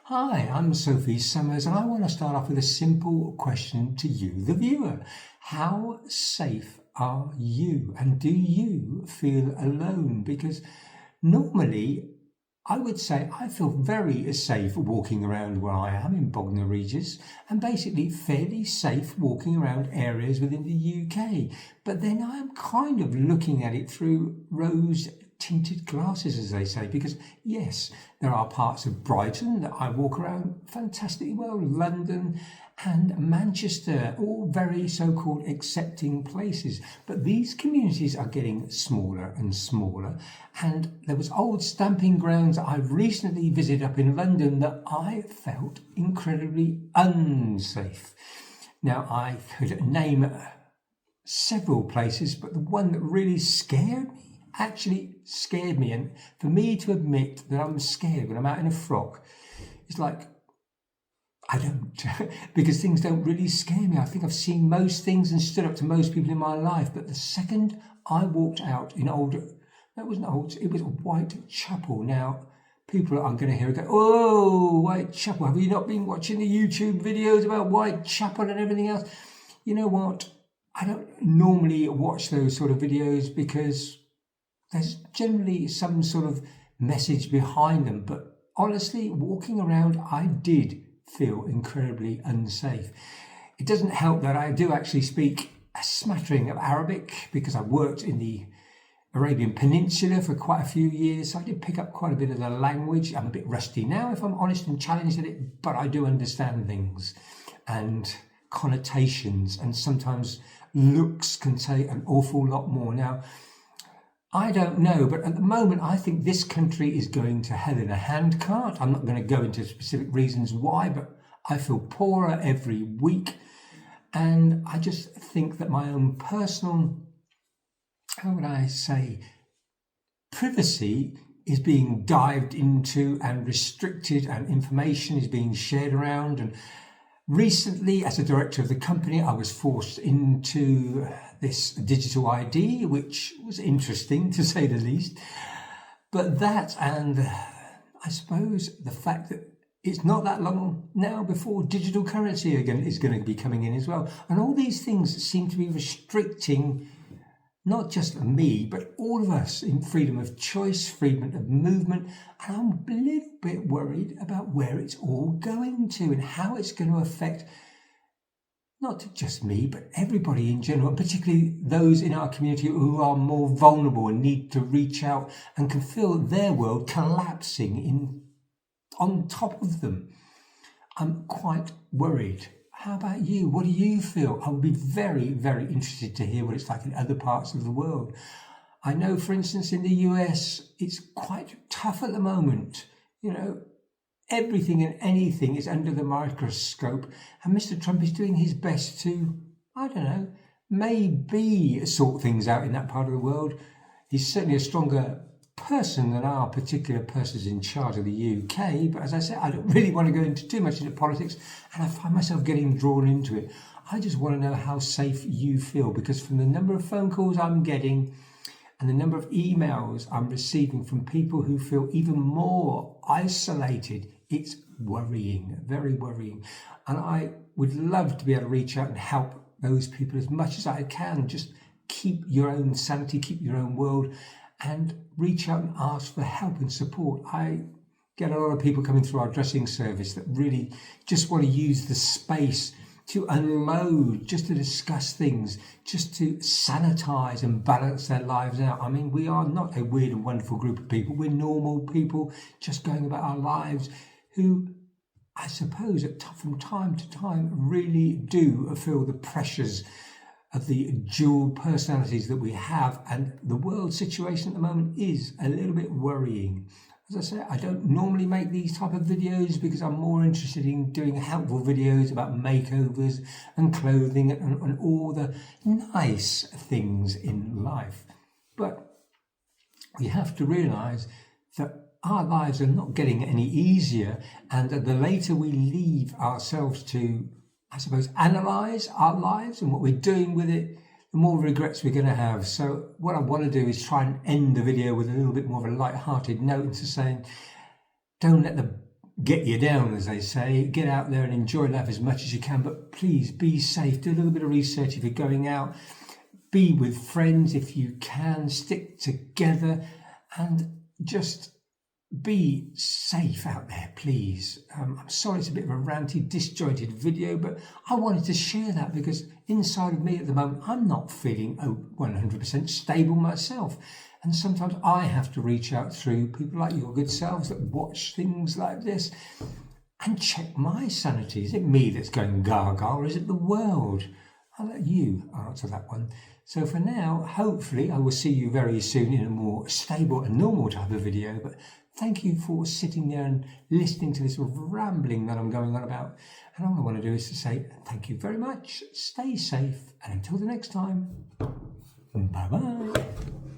Hi, I'm Sophie Summers, and I want to start off with a simple question to you, the viewer. How safe are you? And do you feel alone? Because normally, I would say I feel very safe walking around where I am in Bognor Regis, and basically fairly safe walking around areas within the UK. But then I am kind of looking at it through rose tinted glasses, as they say, because yes, there are parts of Brighton that I walk around fantastically well, London and Manchester, all very so-called accepting places. But these communities are getting smaller and smaller. And there was old stamping grounds I recently visited up in London that I felt incredibly unsafe. Now, I could name several places, but the one that really actually scared me. And for me to admit that I'm scared when I'm out in a frock, it's like, I don't, because things don't really scare me. I think I've seen most things and stood up to most people in my life. But the second I walked out in it was Whitechapel. Now, people are going to hear it go, oh, Whitechapel, have you not been watching the YouTube videos about Whitechapel and everything else? You know what? I don't normally watch those sort of videos because there's generally some sort of message behind them. But honestly, walking around, I did feel incredibly unsafe. It doesn't help that I do actually speak a smattering of Arabic because I worked in the Arabian Peninsula for quite a few years. So I did pick up quite a bit of the language. I'm a bit rusty now, if I'm honest and challenged at it, but I do understand things and connotations, and sometimes looks can say an awful lot more. Now, I don't know, but at the moment, I think this country is going to hell in a handcart. I'm not going to go into specific reasons why, but I feel poorer every week. And I just think that my own personal, how would I say, privacy is being dived into and restricted, and information is being shared around. And recently, as a director of the company, I was forced into this digital ID, which was interesting to say the least. But that, and I suppose the fact that it's not that long now before digital currency again is going to be coming in as well. And all these things seem to be restricting not just me, but all of us in freedom of choice, freedom of movement. And I'm a little bit worried about where it's all going to and how it's going to affect not just me, but everybody in general, and particularly those in our community who are more vulnerable and need to reach out and can feel their world collapsing on top of them. I'm quite worried. How about you? What do you feel? I would be very, very interested to hear what it's like in other parts of the world. I know, for instance, in the US, it's quite tough at the moment. You know, everything and anything is under the microscope, and Mr. Trump is doing his best to, I don't know, maybe sort things out in that part of the world. He's certainly a stronger person than our particular persons in charge of the UK, but as I said, I don't really want to go into too much into politics, and I find myself getting drawn into it. I just want to know how safe you feel, because from the number of phone calls I'm getting and the number of emails I'm receiving from people who feel even more isolated, it's worrying, very worrying. And I would love to be able to reach out and help those people as much as I can. Just keep your own sanity, keep your own world, and reach out and ask for help and support. I get a lot of people coming through our dressing service that really just want to use the space to unload, just to discuss things, just to sanitize and balance their lives out. I mean, we are not a weird and wonderful group of people. We're normal people just going about our lives who, I suppose, from time to time really do feel the pressures of the dual personalities that we have, and the world situation at the moment is a little bit worrying. As I say, I don't normally make these type of videos because I'm more interested in doing helpful videos about makeovers and clothing and all the nice things in life. But we have to realise that our lives are not getting any easier, and that the later we leave ourselves to, I suppose, analyse our lives and what we're doing with it, the more regrets we're going to have. So what I want to do is try and end the video with a little bit more of a light-hearted note into saying, don't let the get you down, as they say. Get out there and enjoy life as much as you can, but please be safe. Do a little bit of research if you're going out. Be with friends if you can. Stick together and just be safe out there, please. I'm sorry it's a bit of a ranty, disjointed video, but I wanted to share that because inside of me at the moment, I'm not feeling 100% stable myself. And sometimes I have to reach out through people like your good selves that watch things like this and check my sanity. Is it me that's going gaga, or is it the world? I'll let you answer that one. So for now, hopefully I will see you very soon in a more stable and normal type of video. But thank you for sitting there and listening to this rambling that I'm going on about. And all I want to do is to say thank you very much. Stay safe. And until the next time, bye-bye.